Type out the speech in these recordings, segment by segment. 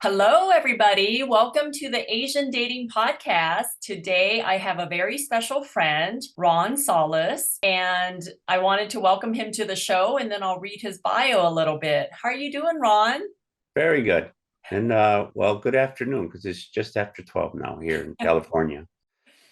Hello, everybody. Welcome to the Asian Dating Podcast. Today, I have a very special friend, Ron Solis, and I wanted to welcome him to the show, and then I'll read his bio a little bit. How are you doing, Ron? Very good. And well, good afternoon because it's just after 12 now here in California.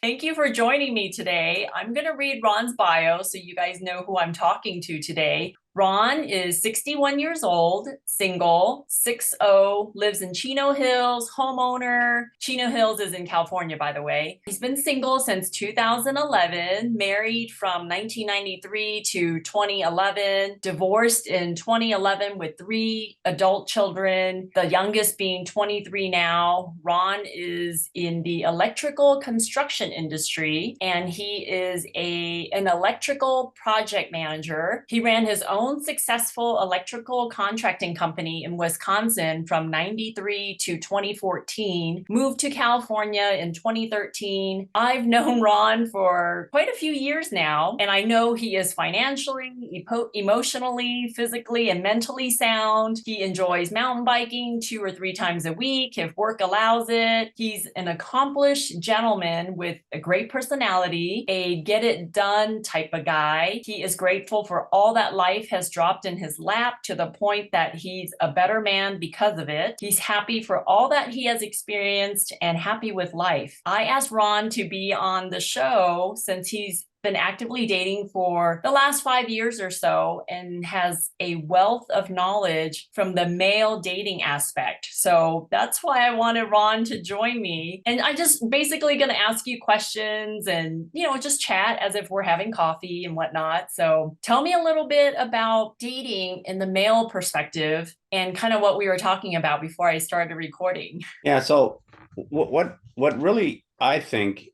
Thank you for joining me today. I'm going to read Ron's bio so you guys know who I'm talking to today. Ron is 61 years old, single, 6'0, lives in Chino Hills, homeowner. Chino Hills is in California, by the way. He's been single since 2011, married from 1993 to 2011, divorced in 2011 with three adult children, the youngest being 23 now. Ron is in the electrical construction industry and he is an electrical project manager. He ran his own successful electrical contracting company in Wisconsin from 93 to 2014, moved to California in 2013. I've known Ron for quite a few years now, and I know he is financially, emotionally, physically, and mentally sound. He enjoys mountain biking 2 or 3 times a week if work allows it. He's an accomplished gentleman with a great personality, a get it done type of guy. He is grateful for all that life has dropped in his lap to the point that he's a better man because of it. He's happy for all that he has experienced and happy with life. I asked Ron to be on the show since he's been actively dating for the last 5 years or so and has a wealth of knowledge from the male dating aspect. So that's why I wanted Ron to join me. And I just basically going to ask you questions and, just chat as if we're having coffee and whatnot. So tell me a little bit about dating in the male perspective and kind of what we were talking about before I started recording. Yeah, so what really I think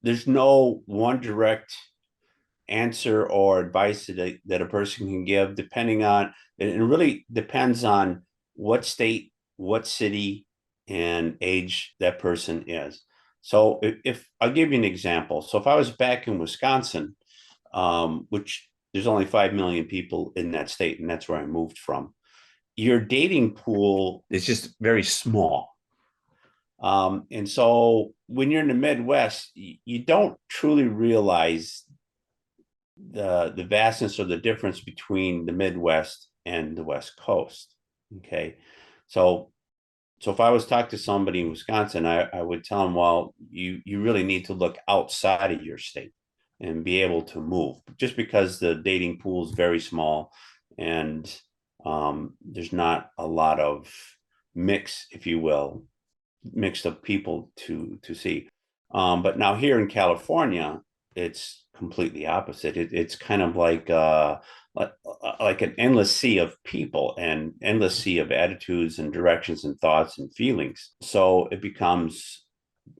there's no one direct answer or advice that a person can give depending on it really depends on what state, what city, and age that person is. So if I'll give you an example. So if I was back in Wisconsin, which there's only 5 million people in that state, and that's where I moved from, your dating pool is just very small. And so when you're in the Midwest, you don't truly realize the vastness or the difference between the Midwest and the West Coast. Okay. So if I was talking to somebody in Wisconsin, I would tell them, well, you really need to look outside of your state and be able to move just because the dating pool is very small and there's not a lot of mix, if you will, mixed up people to see. But now here in California, it's completely opposite. It's kind of like an endless sea of people and endless sea of attitudes and directions and thoughts and feelings. So it becomes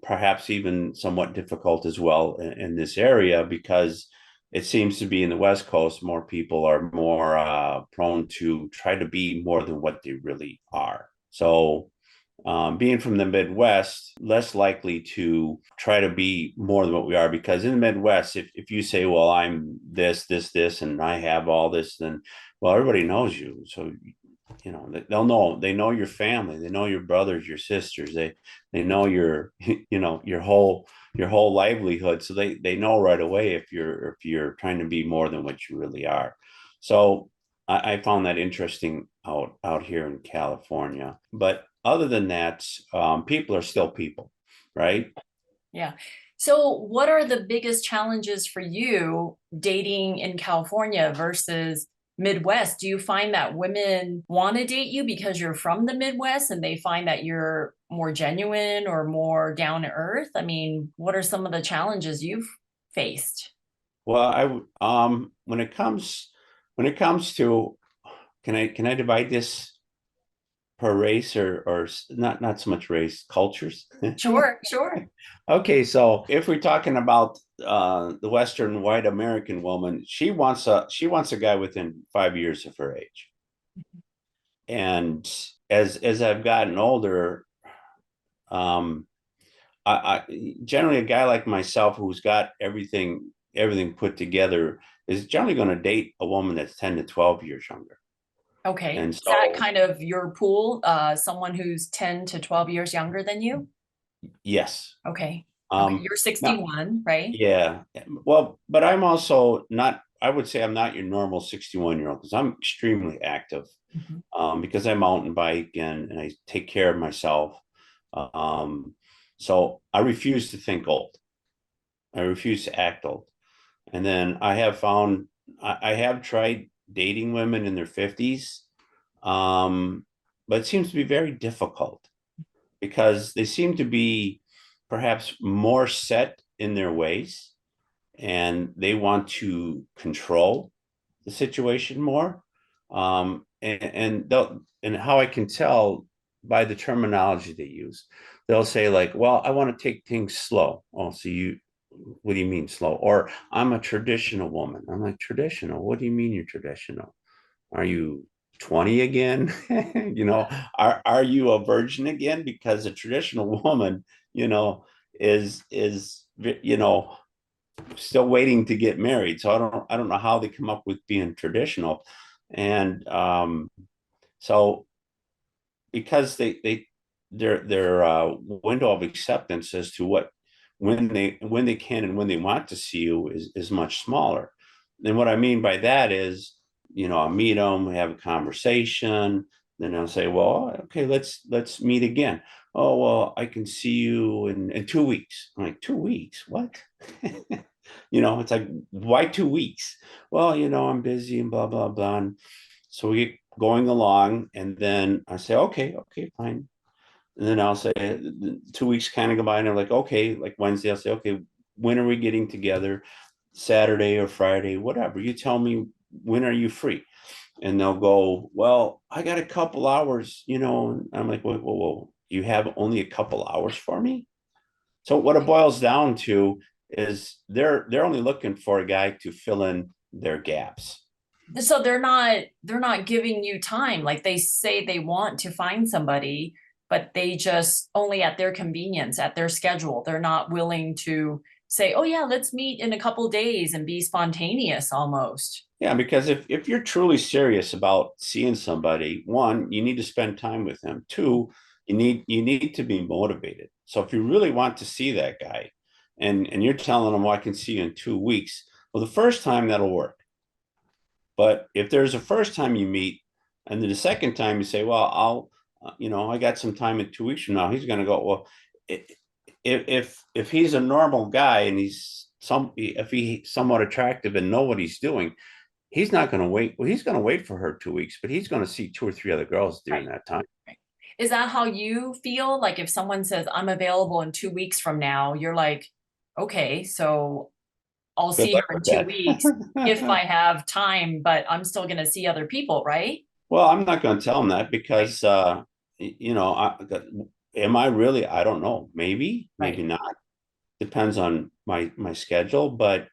perhaps even somewhat difficult as well in this area because it seems to be in the West Coast, more people are more prone to try to be more than what they really are. So being from the Midwest, less likely to try to be more than what we are, because in the Midwest, if you say, well, I'm this, and I have all this, then, well, everybody knows you. So, they know your family, they know your brothers, your sisters, they know your, your whole livelihood. So they know right away if you're trying to be more than what you really are. So I found that interesting out here in California. But other than that, people are still people, right? Yeah. So, what are the biggest challenges for you dating in California versus Midwest? Do you find that women want to date you because you're from the Midwest and they find that you're more genuine or more down to earth? I mean, what are some of the challenges you've faced? Well, when it comes to, can I divide this per race or not so much race, cultures? Sure, sure. Okay, so if we're talking about the Western white American woman, she wants a guy within 5 years of her age. And as I've gotten older, um, I generally a guy like myself who's got everything put together is generally going to date a woman that's 10 to 12 years younger. Okay. And Is that so, kind of your pool? Someone who's 10 to 12 years younger than you? yes. Okay. Okay. Um, You're Now, 61, right? yeah, well, but I'm also not, I would say I'm not your normal 61-year-old because I'm extremely active, Mhm. because I mountain bike and I take care of myself. Um, so I refuse to think old. I refuse to act old. And then I have found, I have tried dating women in their 50s, but it seems to be very difficult because they seem to be perhaps more set in their ways and they want to control the situation more. And how I can tell by the terminology they use, they'll say like, "Well, I want to take things slow." Oh, so you, what do you mean slow? Or I'm a traditional woman. I'm like, traditional? What do you mean you're traditional? Are you 20 again? Are you a virgin again? Because a traditional woman, you know, is still waiting to get married. So I don't know how they come up with being traditional. And so because their window of acceptance as to what when they can and when they want to see you is much smaller. And what I mean by that is, I'll meet them, we have a conversation, then I'll say, well, okay, let's meet again. Oh, well, I can see you in 2 weeks. I'm like, 2 weeks? What? It's like, why 2 weeks? Well, I'm busy and blah, blah, blah. And so we get going along, and then I say, okay, fine. And then I'll say 2 weeks kind of go by, and I'm like, okay, like Wednesday, I'll say, okay, when are we getting together? Saturday or Friday, whatever. You tell me, when are you free? And they'll go, well, I got a couple hours, And I'm like, whoa, whoa, whoa. You have only a couple hours for me? So what it boils down to is they're only looking for a guy to fill in their gaps. So they're not giving you time. Like they say they want to find somebody, but they just only at their convenience, at their schedule. They're not willing to say, "Oh yeah, let's meet in a couple days," and be spontaneous almost. Yeah, because if you're truly serious about seeing somebody, one, you need to spend time with them. Two, you need to be motivated. So if you really want to see that guy, and you're telling them, well, I can see you in 2 weeks. Well, the first time that'll work. But if there's a first time you meet, and then the second time you say, well, I got some time in 2 weeks from now, he's going to go, well, if he's a normal guy and if he's somewhat attractive and know what he's doing, he's not going to wait. Well, he's going to wait for her 2 weeks, but he's going to see two or three other girls during Right. that time. Right. Is that how you feel? Like if someone says, "I'm available in 2 weeks from now," you're like, "Okay, so I'll Good see luck her in with 2 weeks if I that. have time, but I'm still going to see other people," right? Well, I'm not going to tell him that Right. because, am I really? I don't know. Maybe, maybe Right. not. Depends on my schedule, but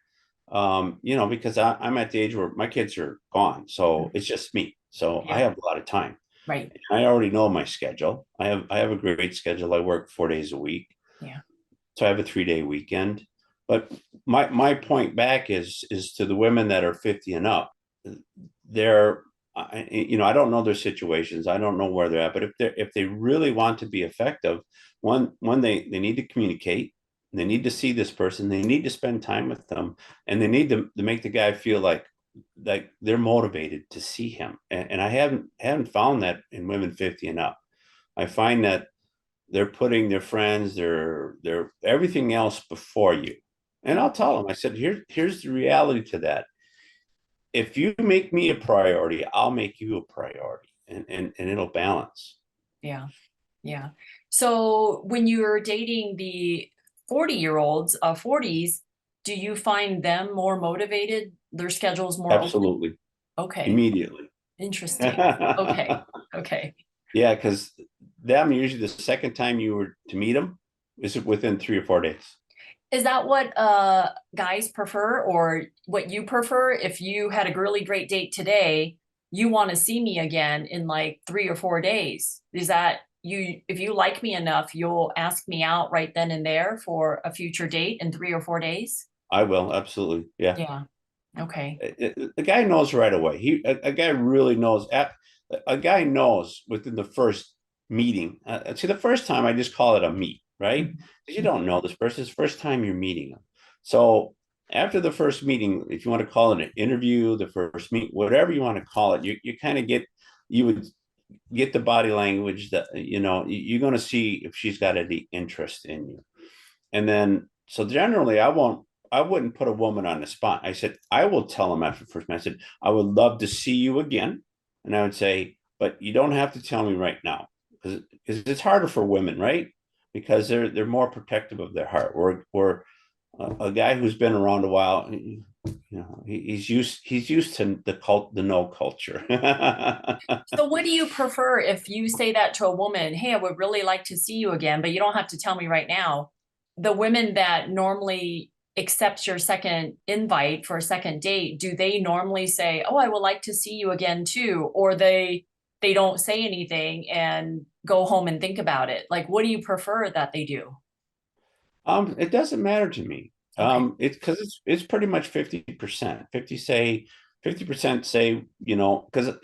because I'm at the age where my kids are gone, so it's just me. So I Yeah. have a lot of time. Right. I already know my schedule. I have a great schedule. I work 4 days a week, Yeah. so I have a 3-day weekend. But my point back is to the women that are 50 and up. They're I don't know their situations. I don't know where they're at. But if they really want to be effective, one they need to communicate. They need to see this person. They need to spend time with them, and they need to make the guy feel like they're motivated to see him. And I haven't found that in women 50 and up. I find that they're putting their friends, their everything else before you. And I'll tell them, I said, here's the reality to that. If you make me a priority, I'll make you a priority, and it'll balance. Yeah. Yeah. So when you're dating the 40-year-olds, 40s, do you find them more motivated? Their schedule's more open? Absolutely. Okay. Immediately. Interesting. Okay. Yeah, Okay. because them usually the second time you were to meet them is within 3 or 4 days. Is that what guys prefer or what you prefer? If you had a really great date today, you want to see me again in like 3 or 4 days. Is that you, if you like me enough, you'll ask me out right then and there for a future date in 3 or 4 days? I will, absolutely. Yeah. Yeah. Okay. The guy knows right away. A guy really knows. a guy knows within the first meeting. See, the first time I just call it a meet, right? Because you don't know this person. It's the first time you're meeting them. So after the first meeting, if you want to call it an interview, the first meet, whatever you want to call it, you kind of get, you would get the body language that, you're going to see if she's got any interest in you. And then, so generally, I wouldn't put a woman on the spot. I said, I will tell them after the first message, I would love to see you again. And I would say, but you don't have to tell me right now, because it's harder for women, right? Because they're more protective of their heart. We're a guy who's been around a while, he's used to the no culture. So what do you prefer if you say that to a woman? Hey, I would really like to see you again, but you don't have to tell me right now. The women that normally accept your second invite for a second date, do they normally say, "Oh, I would like to see you again too," or they don't say anything and go home and think about it? Like, what do you prefer that they do? It doesn't matter to me. Okay. It's because it's pretty much 50%. 50% say, because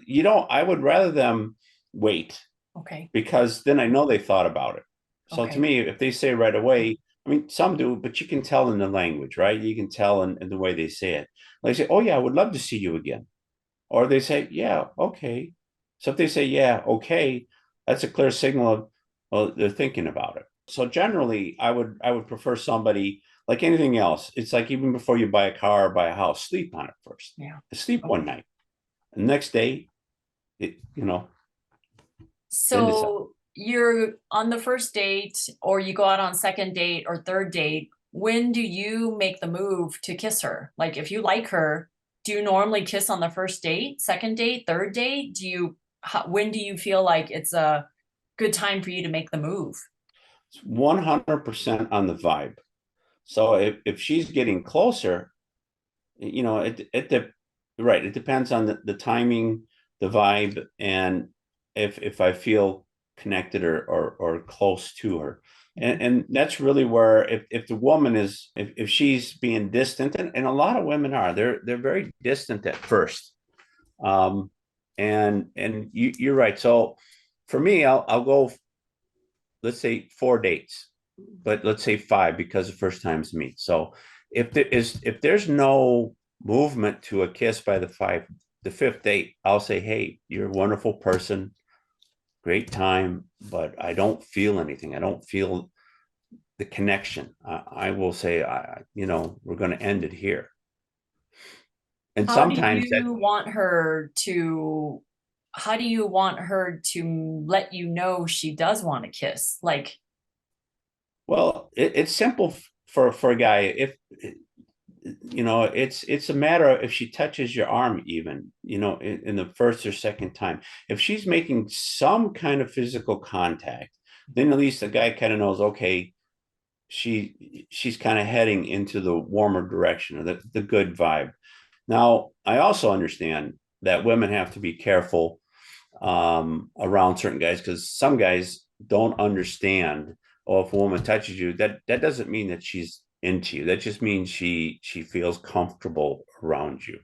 I would rather them wait, Okay. because then I know they thought about it. So to Okay. me, if they say right away, I mean, some do, but you can tell in the language, right? You can tell in the way they say it. Like say, "Oh yeah, I would love to see you again," or they say, "Yeah, okay." So if they say, "Yeah, okay," that's a clear signal of, well, they're thinking about it. So generally, I would prefer somebody, like anything else. It's like even before you buy a car or buy a house, sleep on it first. Yeah. Sleep one Okay. night. The next day, it then decide. So you're on the first date, or you go out on second date or third date. When do you make the move to kiss her? Like, if you like her, do you normally kiss on the first date, second date, third date? When do you feel like it's a good time for you to make the move? It's 100% on the vibe. So if she's getting closer, right, it depends on the timing, the vibe, and if I feel connected or close to her. And that's really where, if the woman is, if she's being distant, and a lot of women are, they're very distant at first. um and you're right. So for me, I'll go, let's say 4 dates, but let's say five, because the first time's meet. So if there's no movement to a kiss by the fifth date, I'll say, "Hey, you're a wonderful person, great time, but I don't feel anything. I don't feel the connection. I will say, we're going to end it here." And How do sometimes that, you want her to, how do you want her to let you know she does want to kiss? Like, well, it's simple for a guy. If it's a matter of, if she touches your arm, even, in the first or second time, if she's making some kind of physical contact, then at least the guy kind of knows, okay, she's kind of heading into the warmer direction, or the good vibe. Now, I also understand that women have to be careful around certain guys, because some guys don't understand. Oh, if a woman touches you, that doesn't mean that she's into you. That just means she feels comfortable around you.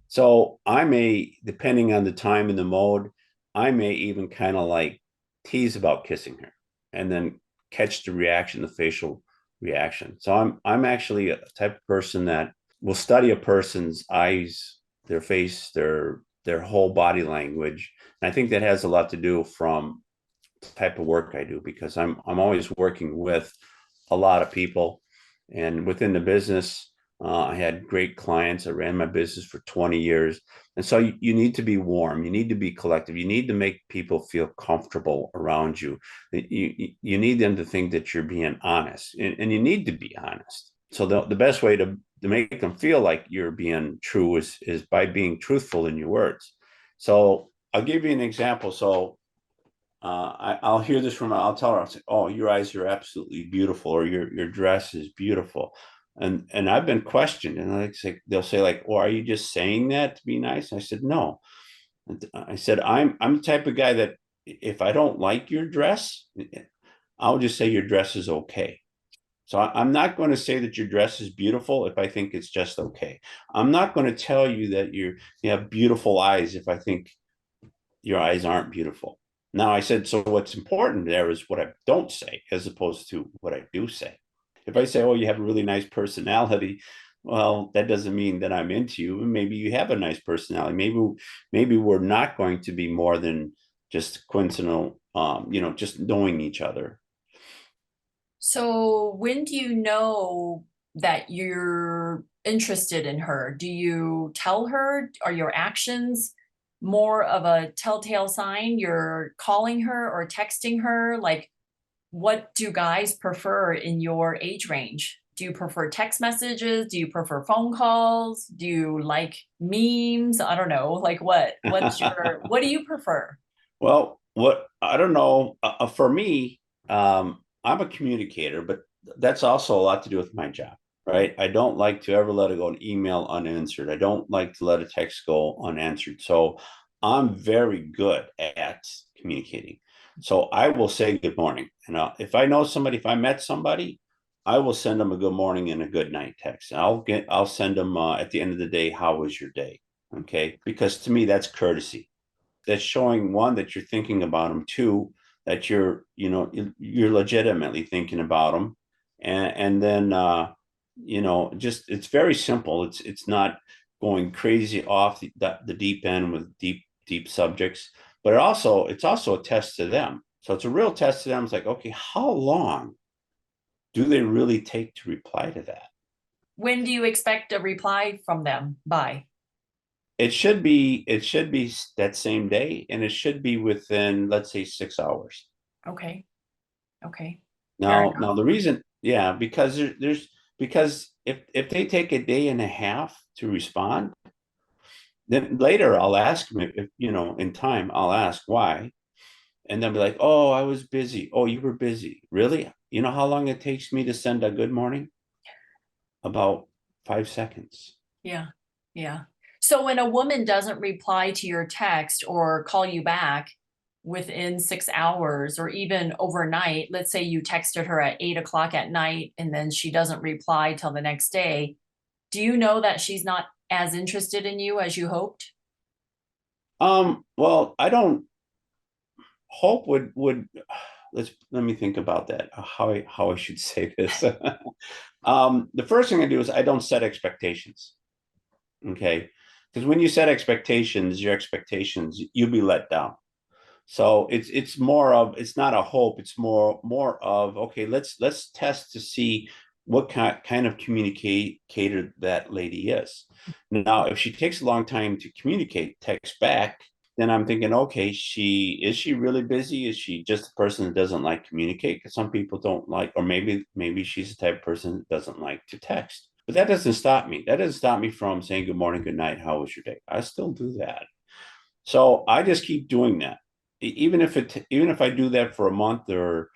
So I may, depending on the time and the mode, I may even kind of like tease about kissing her, and then catch the reaction, the facial reaction. So I'm actually a type of person that will study a person's eyes, their face, their whole body language. And I think that has a lot to do from the type of work I do, because I'm always working with a lot of people. And within the business, I had great clients. I ran my business for 20 years. And so you need to be warm. You need to be collective. You need to make people feel comfortable around you. You need them to think that you're being honest, and you need to be honest. So the best way to make them feel like you're being true is by being truthful in your words. So I'll give you an example. So I'll hear this from, I'll tell her, I'll say, "Oh, your eyes are absolutely beautiful," or your dress is beautiful. And I've been questioned, and they'll say like, "Well, are you just saying that to be nice?" I said, "No." I said, I'm the type of guy that if I don't like your dress, I'll just say your dress is okay. So I'm not going to say that your dress is beautiful if I think it's just okay. I'm not going to tell you that you have beautiful eyes if I think your eyes aren't beautiful. Now I said, so what's important there is what I don't say as opposed to what I do say. If I say, oh, you have a really nice personality, well, that doesn't mean that I'm into you. Maybe you have a nice personality. Maybe we're not going to be more than just coincidental, just knowing each other. So when do you know that you're interested in her? Do you tell her? Are your actions more of a telltale sign you're calling her or texting her? Like, what do guys prefer in your age range? Do you prefer text messages? Do you prefer phone calls? Do you like memes? I don't know. Like what do you prefer? Well, what I don't know, for me, I'm a communicator, but that's also a lot to do with my job, right? I don't like to ever let an email unanswered. I don't like to let a text go unanswered. So I'm very good at communicating. So I will say good morning. And if I know somebody, if I met somebody, I will send them a good morning and a good night text. And I'll send them at the end of the day, how was your day? Okay, because to me that's courtesy. That's showing, one, that you're thinking about them, two, that you're legitimately thinking about them, and then just, it's very simple. It's not going crazy off the deep end with deep subjects, but it's also a test to them. So it's a real test to them. It's like, okay, how long do they really take to reply to that? When do you expect a reply from them by? It should be that same day, and it should be within, let's say, 6 hours. Okay. Okay. Fair Now enough. the reason, yeah, because because if they take a day and a half to respond, then later I'll ask them, if in time I'll ask why, and they'll be like, oh, I was busy. Oh, you were busy, really? You know how long it takes me to send a good morning? About 5 seconds. Yeah. Yeah. So when a woman doesn't reply to your text or call you back within 6 hours or even overnight, let's say you texted her at 8 o'clock at night and then she doesn't reply till the next day, do you know that she's not as interested in you as you hoped? Well, I don't hope would let me think about that, how I should say this. The first thing I do is I don't set expectations. Okay, because when you set expectations, your expectations, you'll be let down. So it's more of, it's not a hope, it's more of, okay, let's test to see what kind of communicator that lady is. Now if she takes a long time to communicate, text back, then I'm thinking, okay, is she really busy? Is she just a person that doesn't like communicate? Because some people don't like, or maybe she's the type of person that doesn't like to text. But that doesn't stop me. That doesn't stop me from saying good morning, good night, how was your day? I still do that. So I just keep doing that. Even if I do that for a month or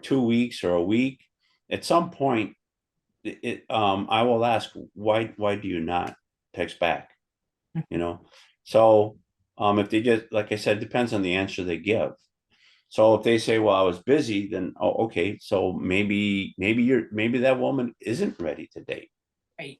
2 weeks or a week, at some point I will ask, why do you not text back? You know? So if they just, like I said, it depends on the answer they give. So if they say, well, I was busy, then, oh, okay, so maybe that woman isn't ready to date. Right.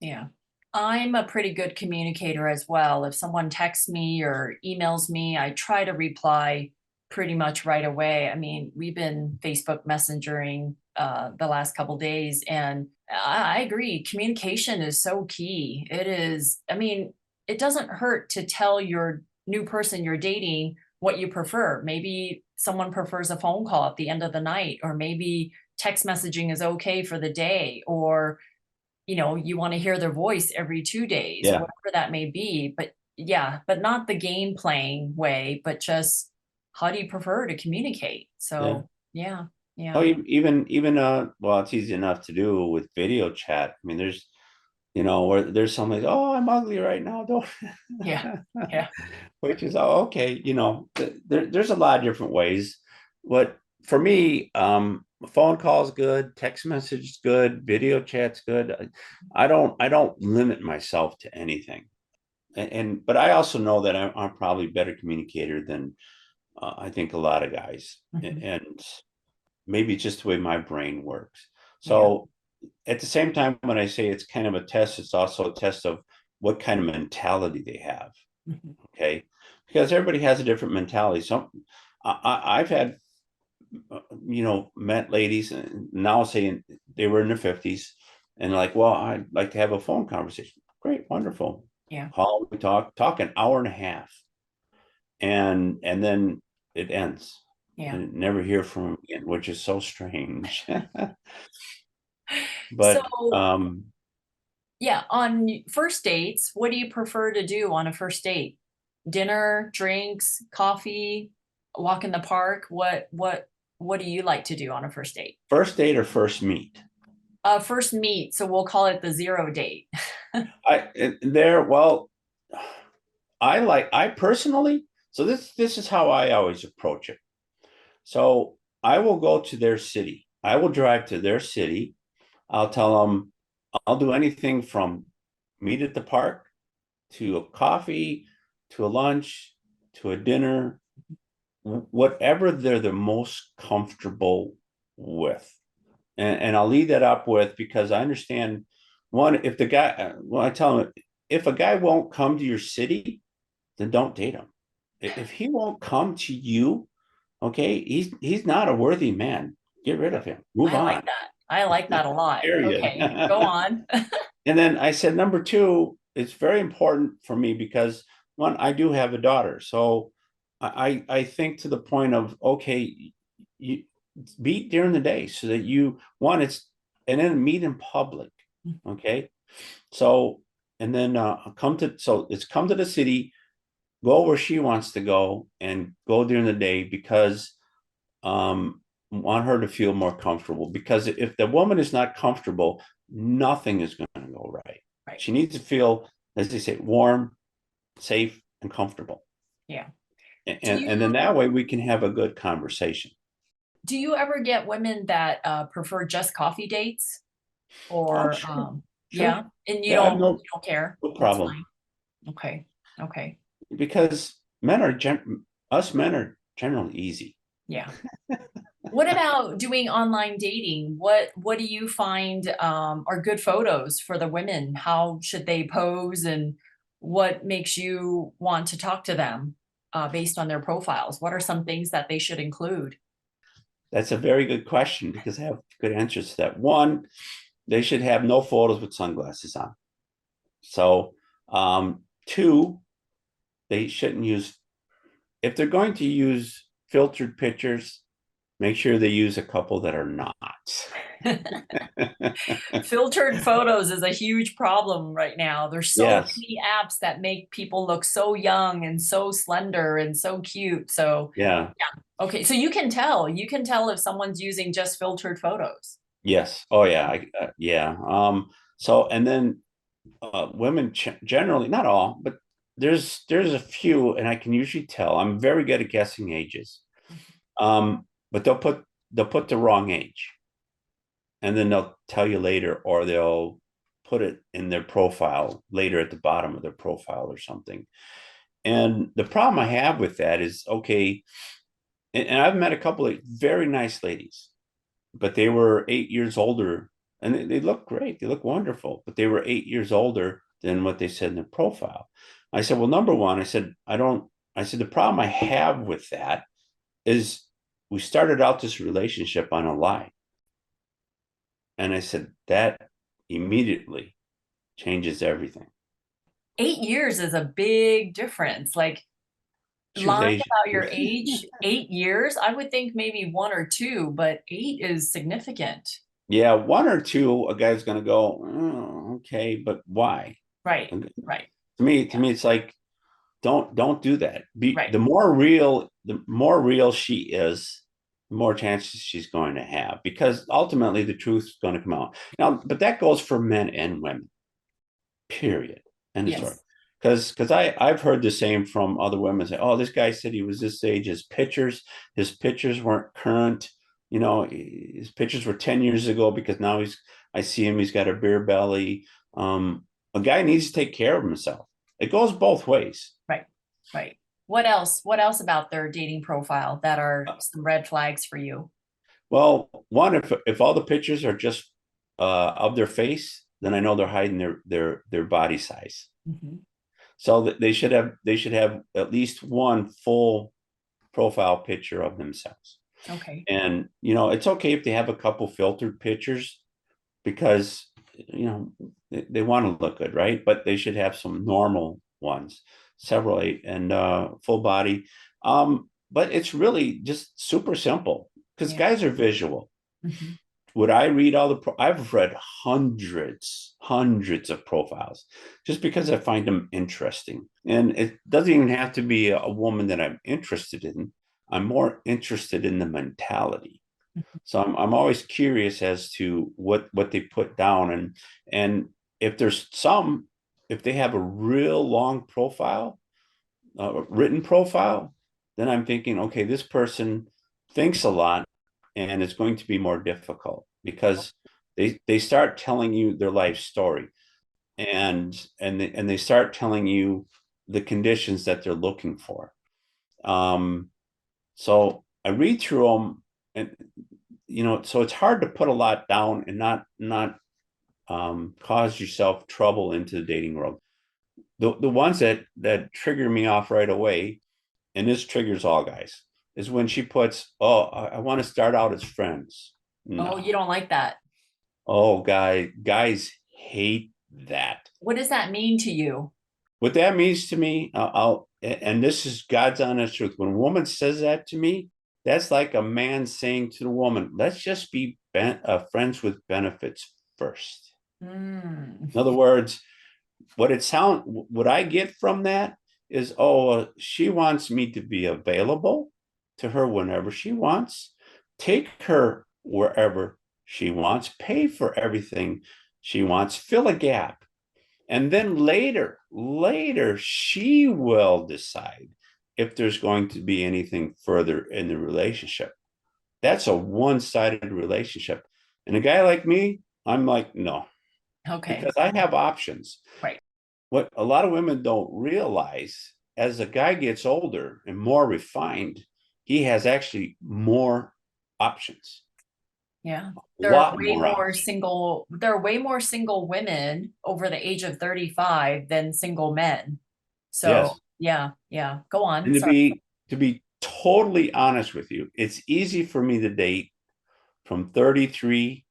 Yeah. I'm a pretty good communicator as well. If someone texts me or emails me, I try to reply pretty much right away. I mean, we've been Facebook messengering the last couple days, and I agree. Communication is so key. It is, I mean, it doesn't hurt to tell your new person you're dating what you prefer. Maybe someone prefers a phone call at the end of the night, or maybe text messaging is okay for the day, or you want to hear their voice every 2 days or Yeah, whatever that may be. But yeah, but not the game playing way, but just how do you prefer to communicate? yeah. So yeah, Oh, yeah, even well, it's easy enough to do with video chat. I mean, where there's something like, oh, I'm ugly right now, don't. yeah, yeah. Which is, oh, okay, there's a lot of different ways. But for me, phone call's good, text message is good, video chat's good. I don't limit myself to anything. But I also know that I'm probably a better communicator than I think a lot of guys. Mhm. And maybe it's just the way my brain works. Yeah. So at the same time, when I say it's kind of a test, it's also a test of what kind of mentality they have. Mhm. Okay. because everybody has a different mentality. Some I've had met ladies and now saying they were in their 50s and like, well, I'd like to have a phone conversation. Great, wonderful. Yeah. Call, we talk an hour and a half, and then it ends. Yeah. And never hear from them again, which is so strange. So, But yeah, on first dates, what do you prefer to do on a first date? Dinner, drinks, coffee, walk in the park? What do you like to do on a first date? first date or first meet? First meet, so we'll call it the zero date. Well, I personally, so this is how I always approach it. So I will go to their city. I will drive to their city. I'll tell them I'll do anything from meet at the park to a coffee to a lunch to a dinner, whatever they're the most comfortable with. And I'll lead that up with, because I understand, one, if the guy, well, I tell them, if a guy won't come to your city, then don't date him. If he won't come to you, okay, he's not a worthy man. Get rid of him. Move I like on. that. I like that a lot. Period. Okay, go on. And then I said, number two, it's very important for me because, one, I do have a daughter. So I think to the point of, okay, you meet during the day so that you, one, it's, and then meet in public. Okay. So, and then it's come to the city, go where she wants to go and go during the day because want her to feel more comfortable, because if the woman is not comfortable, nothing is going to go right. Right. She needs to feel, as they say, warm, safe, and comfortable. Yeah. And then that way we can have a good conversation. Do you ever get women that prefer just coffee dates? Oh, Or sure. yeah, Sure. and Yeah, I have you don't care. no That's problem. fine. Okay. Okay. Because us men are generally easy. Yeah. What about doing online dating? What do you find are good photos for the women? How should they pose and what makes you want to talk to them based on their profiles? What are some things that they should include? That's a very good question because I have good answers to that. One, they should have no photos with sunglasses on. So, two, they shouldn't use, if they're going to use filtered pictures, make sure they use a couple that are not. Filtered photos is a huge problem right now. There's so Yes. many apps that make people look so young and so slender and so cute. So, Yeah. yeah. Okay. So you can tell if someone's using just filtered photos. Yes. Oh, yeah. Yeah. So, and then women generally, not all, but there's a few, and I can usually tell. I'm very good at guessing ages. But they'll put the wrong age, and then they'll tell you later, or they'll put it in their profile later at the bottom of their profile or something. And the problem I have with that is, okay, and I've met a couple of very nice ladies, but they were 8 years older, and they look great, they look wonderful, but they were 8 years older than what they said in their profile. I said, well, number one, I said, the problem I have with that is we started out this relationship on a lie. And I said, that immediately changes everything. 8 years is a big difference. Like Choose lying Asia. about your age, 8 years, I would think maybe one or two, but eight is significant. Yeah, one or two, a guy's going to go, oh, okay, but why? Right. Okay. Right. To me, it's like, don't do that. Right. The more real she is, the more chances she's going to have, because ultimately the truth is going to come out. Now, but that goes for men and women. Period. End of story. Yes. Because I've heard the same from other women say, oh, this guy said he was this age. His pictures weren't current. His pictures were 10 years ago, because now I see him, he's got a beer belly. A guy needs to take care of himself. It goes both ways. Right. Right. What else? What else about their dating profile that are some red flags for you? Well, one, if all the pictures are just of their face, then I know they're hiding their body size. Mhm. So that they should have at least one full profile picture of themselves. Okay. And it's okay if they have a couple filtered pictures because they want to look good, right? But they should have some normal ones, several eight and full body. But it's really just super simple because Yeah. guys are visual. Mhm. Would I read all I've read hundreds of profiles just because I find them interesting. And it doesn't even have to be a woman that I'm interested in. I'm more interested in the mentality. So I'm always curious as to what they put down, and if there's if they have a real long profile, written profile, then I'm thinking, okay, this person thinks a lot, and it's going to be more difficult because they start telling you their life story, and they start telling you the conditions that they're looking for. Um, so I read through them, and so it's hard to put a lot down and not cause yourself trouble into the dating world. The ones that trigger me off right away, and this triggers all guys, is when she puts, "Oh, I want to start out as friends." Oh, No. you don't like that. Oh, guys hate that. What does that mean to you? What that means to me, and this is God's honest truth. When a woman says that to me, that's like a man saying to the woman, "Let's just be friends with benefits first." Mm. In other words, what I get from that is, oh, she wants me to be available to her whenever she wants, take her wherever she wants, pay for everything she wants, fill a gap. And then later, she will decide if there's going to be anything further in the relationship. That's a one-sided relationship. And a guy like me, I'm like, no, Okay. because I have options. Right. What a lot of women don't realize, as a guy gets older and more refined, he has actually more options, Yeah. a lot more options. There are way more single women over the age of 35 than single men. So Yes. yeah, yeah. Go on. And to Sorry. be totally honest with you, it's easy for me to date from 33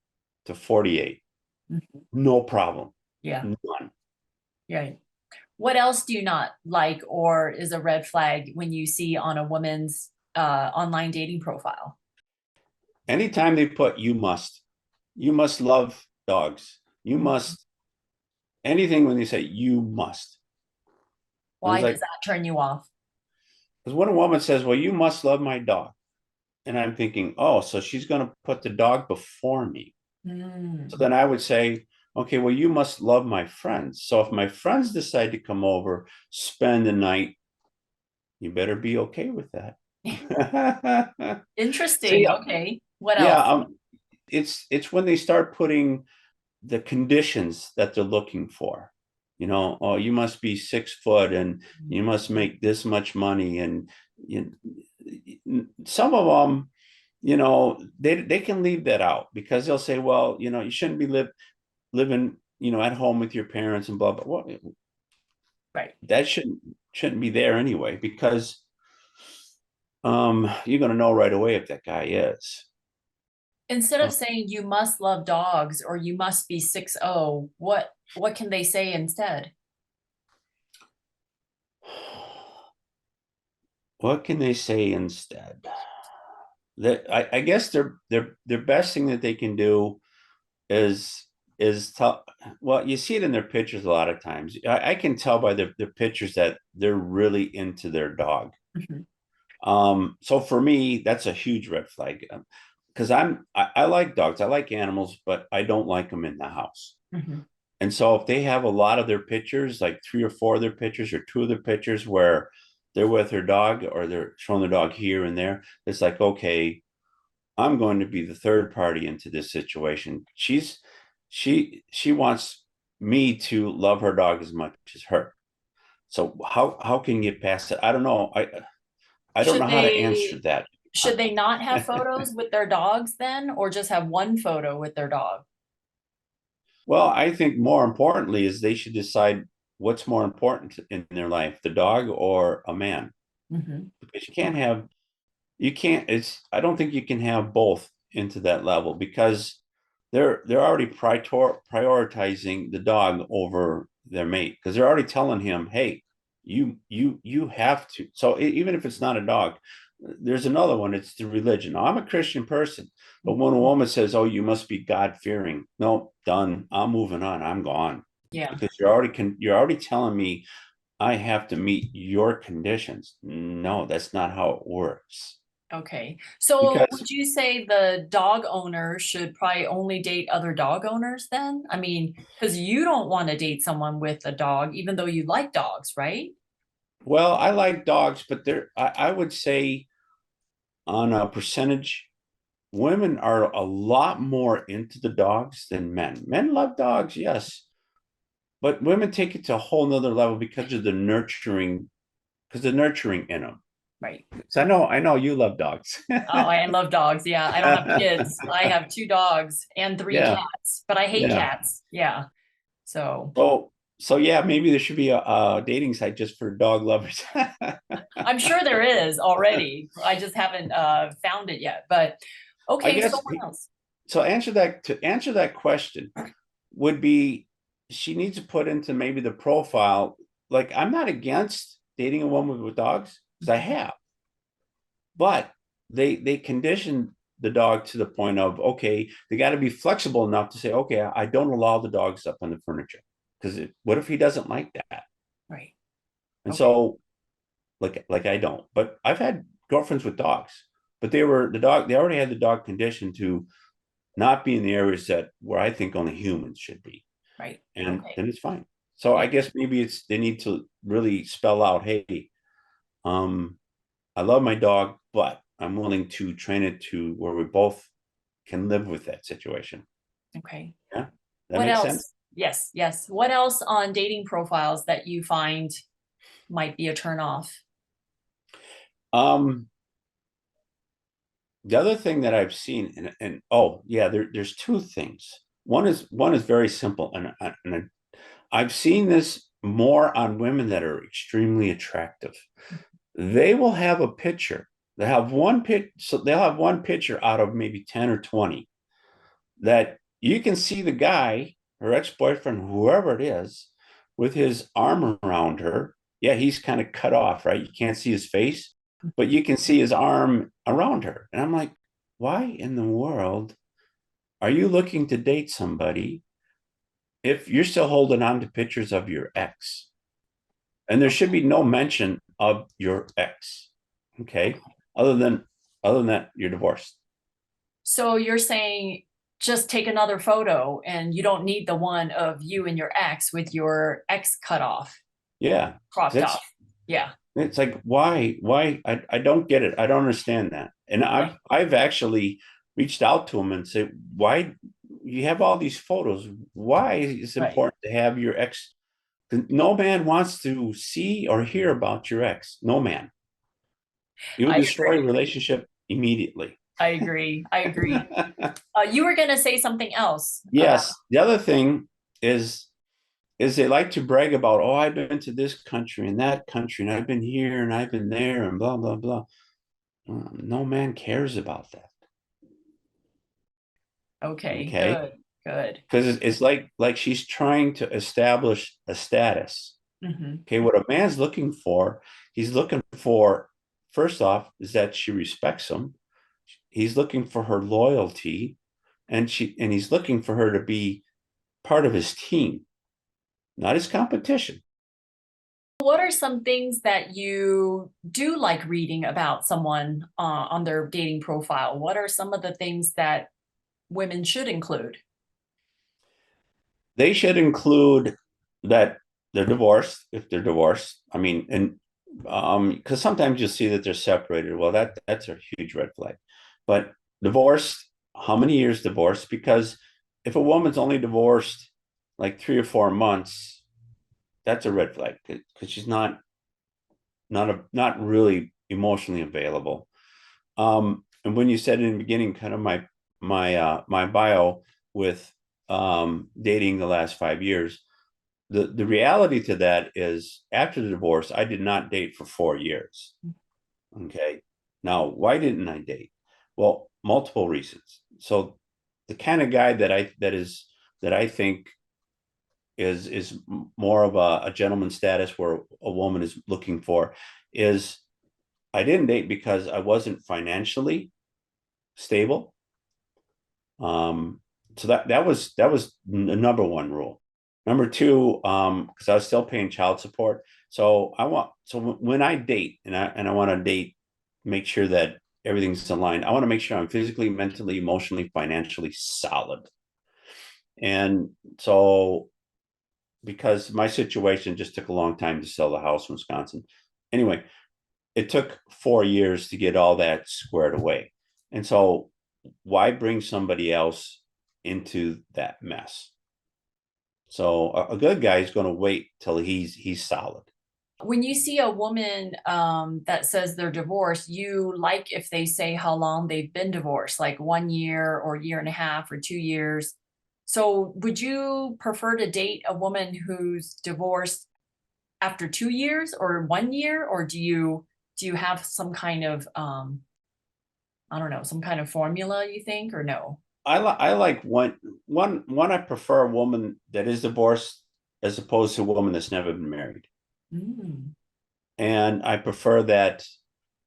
to 48. Mhm. No problem. Yeah. None. Yeah. What else do you not like or is a red flag when you see on a woman's online dating profile? Anytime they put you must love dogs. You Mhm. must anything when they say you must. And Why it's does like, that turn you off? because when a woman says, well, you must love my dog. And I'm thinking, oh, so she's going to put the dog before me. So Mm. then I would say, okay, well, you must love my friends. So if my friends decide to come over, spend the night, you better be okay with that. Interesting. See, Okay. What yeah, else? it's when they start putting the conditions that they're looking for. Oh, you must be 6 foot and you must make this much money. And you, some of them, they can leave that out because they'll say, well, you shouldn't be living, at home with your parents and blah blah. Well, Right. that shouldn't be there anyway because you're gonna know right away if that guy is. Instead Uh, of saying you must love dogs or you must be 6'0", what can they say instead? what can they say instead? That I guess their best thing that they can do is tell. Well, you see it in their pictures a lot of times. I can tell by their pictures that they're really into their dog. Mhm. So for me, that's a huge red flag because I like dogs, I like animals, but I don't like them in the house. Mhm. And so if they have a lot of their pictures, like 3 or 4 of their pictures or 2 of their pictures where they're with their dog or they're showing their dog here and there, it's like, okay, I'm going to be the third party into this situation. She wants me to love her dog as much as her. So how can you get past it? I don't know. I don't know Should how to answer they that. should they not have photos with their dogs then, or just have one photo with their dog? Well, I think more importantly is they should decide what's more important in their life, the dog or a man? Mhm. Because you can't, it's, I don't think you can have both into that level because they're already prioritizing the dog over their mate because they're already telling him, hey, you have to. So even if it's not a dog, there's another one. It's the religion. Now, I'm a Christian person, but when a woman says, "Oh, you must be God fearing," no, done. I'm moving on. I'm gone Yeah. because you're already telling me I have to meet your conditions. No, that's not how it works. Okay. So Because would you say the dog owner should probably only date other dog owners then? I mean, because you don't want to date someone with a dog, even though you like dogs, right? well, I like dogs, but I would say on a percentage, women are a lot more into the dogs than men. Men love dogs, yes, but women take it to a whole nother level because the nurturing in them. Right. So I know you love dogs. Oh, I love dogs. Yeah. I don't have kids. I have two dogs and three Yeah, cats, but I hate yeah. cats. Yeah. So So, so yeah, maybe there should be a dating site just for dog lovers. I'm sure there is already. I just haven't found it yet. But I okay, so guess what else? so. To answer that question would be she needs to put into maybe the profile. Like I'm not against dating a woman with dogs because I have, but they condition the dog to the point of okay, they got to be flexible enough to say okay, I don't allow the dogs up on the furniture because what if he doesn't like that? Right. And Okay. so like I don't, but I've had girlfriends with dogs, but they were the dog. They already had the dog conditioned to not be in the areas that where I think only humans should be, Right. and Okay. then it's fine. So I Yeah. guess maybe it's they need to really spell out, hey, um, I love my dog, but I'm willing to train it to where we both can live with that situation. Okay. Yeah, that What makes sense. else? Yes, yes. What else on dating profiles that you find might be a turn off? Um, the other thing that I've seen, and oh yeah, there's two things. One is very simple, and I've seen this more on women that are extremely attractive. They will have a picture. They have one pic, so they'll have one picture out of maybe 10 or 20 that you can see the guy, her ex-boyfriend, whoever it is, with his arm around her. Yeah, he's kind of cut off, right? You can't see his face, but you can see his arm around her. And I'm like, why in the world are you looking to date somebody if you're still holding on to pictures of your ex? And there should be no mention of your ex. Okay. Other than that, you're divorced. So you're saying just take another photo and you don't need the one of you and your ex with your ex cut off, Yeah. cropped That's off. Yeah. it's like why I don't get it. I don't understand that. And Right. I've actually reached out to him and said, why you have all these photos? Why is it Right. important to have your ex? No man wants to see or hear about your ex. No man. You will I destroy a agree. relationship immediately. I agree. I agree. You were going to say something else about, Yes. The other thing is they like to brag about, oh, I've been to this country and that country, and I've been here and I've been there, and blah blah blah. No man cares about that. okay, Okay, good, good. because it's like she's trying to establish a status. Hmm. Okay, what a man's looking for, he's looking for first off is that she respects him. He's looking for her loyalty, and he's looking for her to be part of his team, not his competition. What are some things that you do like reading about someone on their dating profile? What are some of the things that women should include? They should include that they're divorced if they're divorced. I mean, and because sometimes you'll see that they're separated. Well, that's a huge red flag. But divorced, how many years divorced? Because if a woman's only divorced like 3 or 4 months, that's a red flag because she's not really emotionally available. And when you said in the beginning, kind of my bio with dating the last 5 years, the reality to that is after the divorce, I did not date for 4 years. Okay. Now, why didn't I date? Well, multiple reasons. So the kind of guy that I think is more of a gentleman status where a woman is looking for is I didn't date because I wasn't financially stable. So that was the number one rule. Number two, because I was still paying child support. So when I date and I want to date, make sure that everything's aligned. I want to make sure I'm physically, mentally, emotionally, financially solid. And so because my situation just took a long time to sell the house in Wisconsin. Anyway, it took 4 years to get all that squared away. And so why bring somebody else into that mess? So a good guy is going to wait till he's solid. When you see a woman that says they're divorced, you like if they say how long they've been divorced, like 1 year or year and a half or 2 years. So would you prefer to date a woman who's divorced after 2 years or 1 year, or do you have some kind of I don't know, some kind of formula you think, or no? I like one. I prefer a woman that is divorced as opposed to a woman that's never been married, Mm, and I prefer that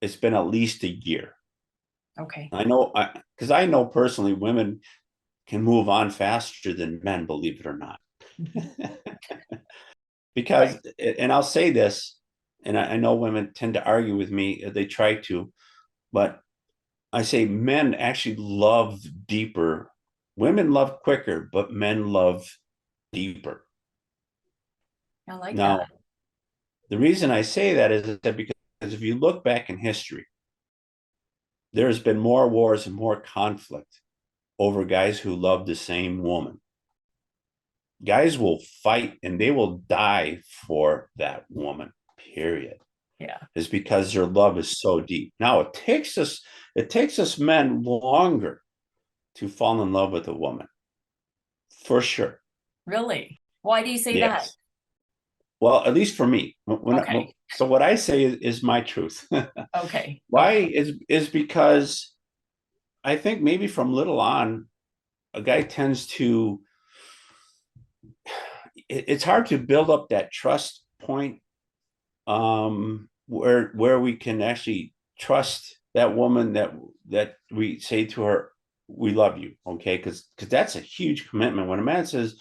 it's been at least a year. okay. I know, because I know personally, women can move on faster than men, believe it or not. Mhm. Because, Right. and I'll say this, and I know women tend to argue with me, they try to, but I say men actually love deeper. Women love quicker, but men love deeper. I like that. Now, the reason I say that is that because if you look back in history, there's been more wars and more conflict over guys who love the same woman. Guys will fight and they will die for that woman, period. Yeah. Is because their love is so deep. Now it takes us men longer to fall in love with a woman, for sure. Really? Why do you say that? Yes. Well, at least for me. Okay. So what I say is my truth. Okay. Why Okay. is because I think maybe from little on, a guy tends to. It's hard to build up that trust point, where we can actually trust that woman that we say to her, we love you, okay? Because that's a huge commitment. When a man says,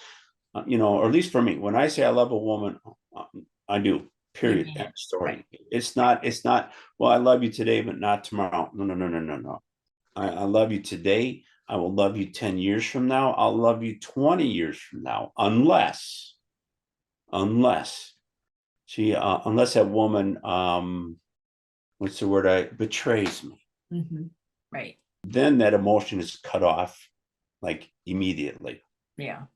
or at least for me, when I say I love a woman, uh, I do. You Period. mean End it. Right. story. It's not. Well, I love you today, but not tomorrow. No, no, no, no, no, no. I love you today. I will love you 10 years from now. I'll love you 20 years from now, unless unless that woman, what's the word, I betrays me. Hmm. Right. Then that emotion is cut off like immediately. Yeah.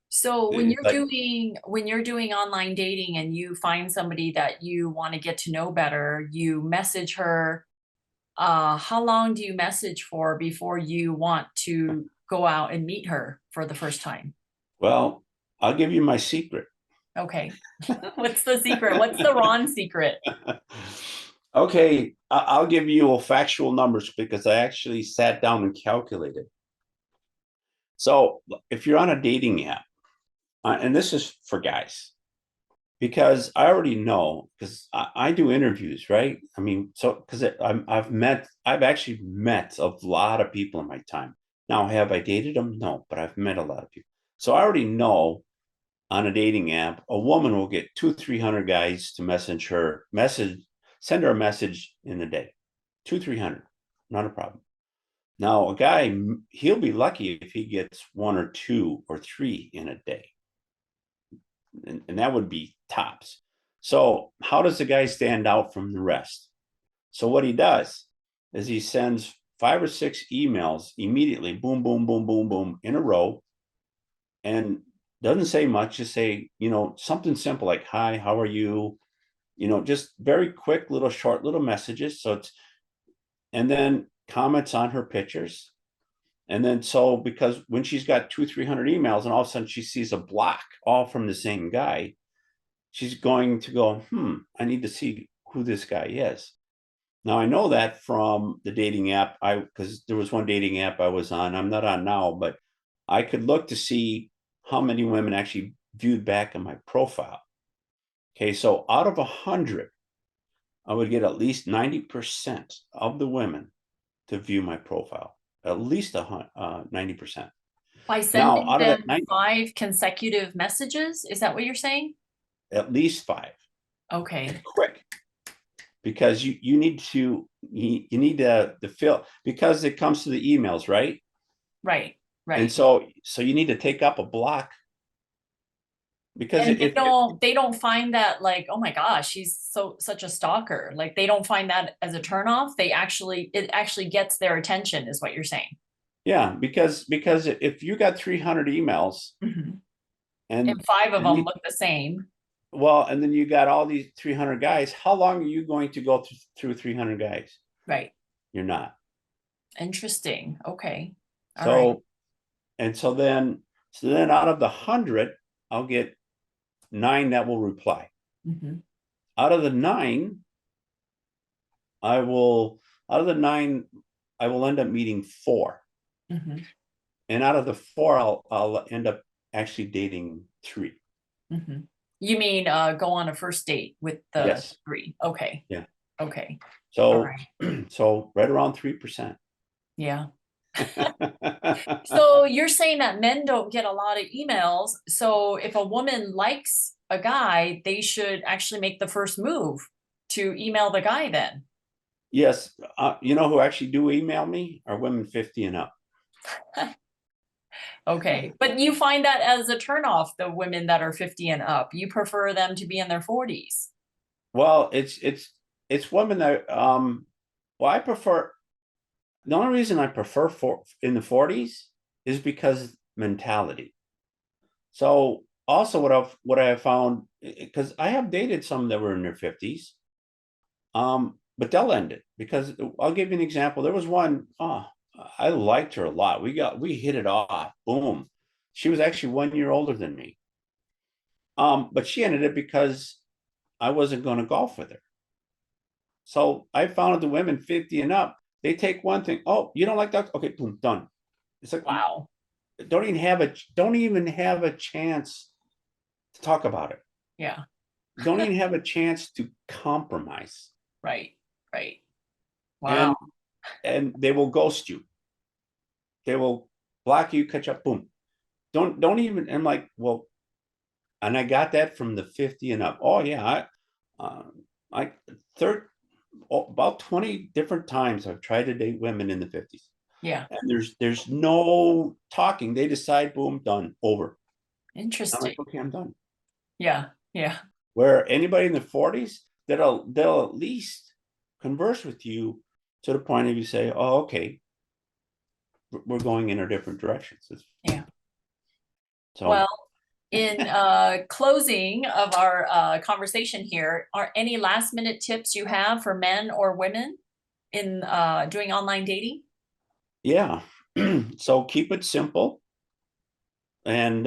So It's like, when you're doing online dating and you find somebody that you want to get to know better, you message her. How long do you message for before you want to go out and meet her for the first time? well, I'll give you my secret. Okay. What's the secret? What's the Ron secret? Okay, I'll give you factual numbers because I actually sat down and calculated. So if you're on a dating app, and this is for guys, because I already know because I do interviews, right? I mean, so because I've actually met a lot of people in my time. Now, have I dated them? No, but I've met a lot of people. So I already know on a dating app, a woman will get 300 guys to send her a message in a day, 300, not a problem. Now, a guy, he'll be lucky if he gets one or two or three in a day, and that would be tops. So, how does the guy stand out from the rest? So, what he does is he sends 5 or 6 emails immediately, boom, boom, boom, boom, boom, in a row, and doesn't say much. Just say, something simple like, "Hi, how are you?" Just very quick, little short, little messages. And then comments on her pictures, And then so because when she's got 200-300 emails and all of a sudden she sees a block all from the same guy, she's going to go, I need to see who this guy is. Now I know that from the dating app, because there was one dating app I was on. I'm not on now, but I could look to see how many women actually viewed back in my profile. Okay, so out of 100, I would get at least 90% of the women to view my profile, at least 90%. By Now, sending out of them that 90, 5 consecutive messages? Is that what you're saying? at least 5, Okay, quick, because you need to fill, because it comes to the emails, right? right, And right. so you need to take up a block because And if they don't find that like, oh my gosh, she's such a stalker. Like they don't find that as a turnoff. It actually gets their attention, is what you're saying. yeah, because if you got 300 emails Mhm. and And 5 of and them you, look the same. well, and then you got all these 300 guys, how long are you going to go through 300 guys? Right. You're not. Interesting. Okay. All right. So and so then out of the 100, I'll get 9 that will reply. Mhm. Out of the 9, I will out of the 9, I will end up meeting 4. Mhm. And out of the 4, I'll end up actually dating 3. Mhm. You mean go on a first date with the Yes. 3? Okay. Yeah. Okay. All So right. so right around 3%. Yeah. So you're saying that men don't get a lot of emails. So if a woman likes a guy, they should actually make the first move to email the guy then. Yes, you know who actually do email me are women 50 and up. Okay. But you find that as a turnoff, the women that are 50 and up. You prefer them to be in their 40s. Well, it's women that well, I prefer, the only reason I prefer for in the 40s is because mentality. So also what I have found, because I have dated some that were in their 50s, but they'll end it because I'll give you an example. There was one, I liked her a lot. We hit it off. Boom. She was actually 1 year older than me. But she ended it because I wasn't going to golf with her. So I found the women 50 and up, they take one thing. Oh, you don't like that? Okay, boom, done. It's like Wow. don't even have a chance to talk about it. Yeah. Don't even have a chance to compromise. Right. Right. Wow. And they will ghost you. They will block you, catch up, boom. Don't even. I'm like, well, and I got that from the 50 and up. Oh yeah, I third about 20 different times I've tried to date women in the 50s. Yeah. And there's no talking. They decide, boom, done, over. I'm like, Interesting. okay, I'm done. Yeah. Yeah. Where anybody in the 40s, they'll at least converse with you to the point of you say, oh, okay, we're going in a different directions. Yeah. So Well, in closing of our conversation here, are any last minute tips you have for men or women in doing online dating? yeah. So keep it simple and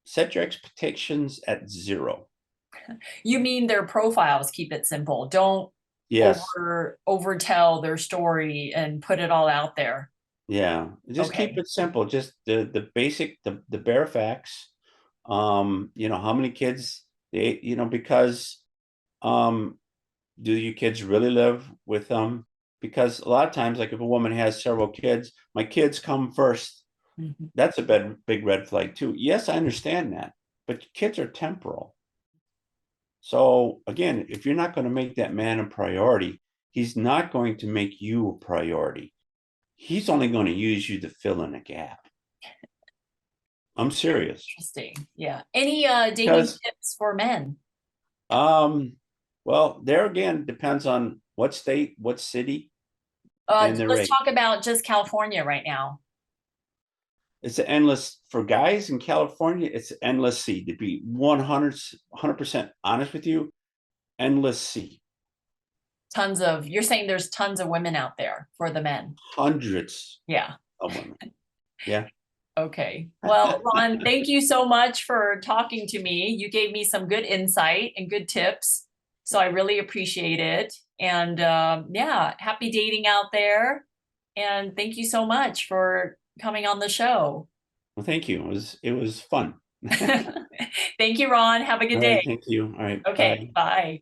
set your expectations at 0. You mean their profiles, keep it simple. Don't Yes. overtell their story and put it all out there. Yeah. Just keep Okay. it simple. Just the basic, the bare facts. How many kids they, because um do your kids really live with them? Because a lot of times, like if a woman has several kids, my kids come first. Mhm. That's a big red flag too. Yes, I understand that, but kids are temporal. So again, if you're not going to make that man a priority, he's not going to make you a priority. He's only going to use you to fill in a gap. I'm serious. Interesting. Yeah. Any dating Because tips for men? well, there again depends on what state, what city, and the Let's rate. talk about just California right now. It's endless for guys in California. It's endless sea. To be 100% honest with you, endless sea. You're saying there's tons of women out there for the men. Hundreds Yeah. of women. Yeah. Okay. Well, Ron, thank you so much for talking to me. You gave me some good insight and good tips. So I really appreciate it. And yeah, happy dating out there. And thank you so much for coming on the show. Well, thank you. It was fun. Thank you, Ron. Have a good All day. right. Thank you. All right. Okay, Bye. bye.